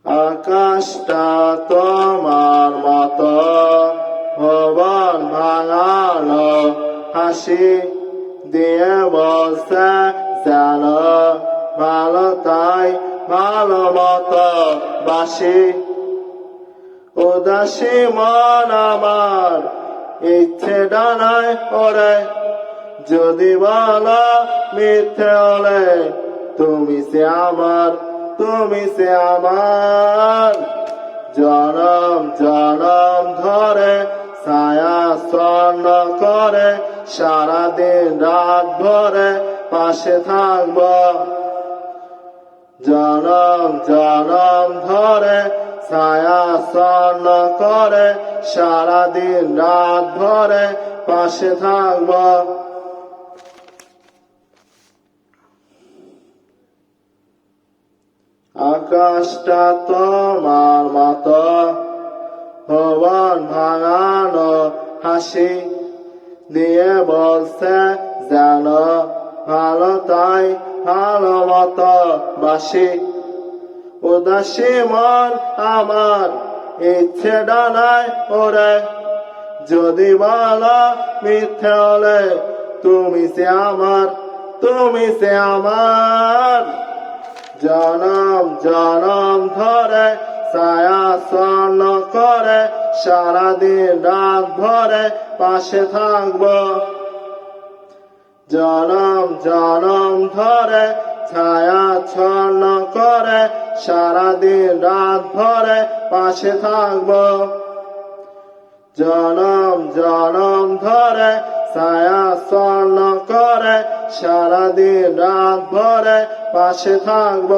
আকাশটা তোমার মতো ভুবন ভাঙানো হাসি দিয়ে বলছে যেন ভালো তাই ভালো মতো বাসি। উদাসী মন আমার ইচ্ছে ডানায় ওরে, যদি বলো মিথ্যে হলে তুমি সে আমার, তুমি সে আমার। জনম জনম ধরে ছায়া স্বর্ণ করে সারাদিন রাত ভরে পাশে থাকব। জনম জনম ধরে ছায়া স্বর্ণ করে সারাদিন রাত ভরে পাশে থাকব। আকাশটা তোমার মতো ভুবন ভাঙানো হাসি দিয়ে বলছে যেন ভালো তাই ভালো মতো বাসি। উদাসী মন আমার ইচ্ছে ডানায় ওরে, যদি বলো মিথ্যে হলে তুমি সে আমার, তুমি সে আমার। জনম জনম ধরে ছায়া স্বর্ণ করে সারাদিন রাত ভরে পাশে থাকব। জনম জনম ধরে ছায়া স্বর্ণ করে সারাদিন রাত ভরে পাশে থাকব। জনম জনম ধরে ছায়া স্বর্ণ করে সারাদিন রাত ভরে পাশে থাকব।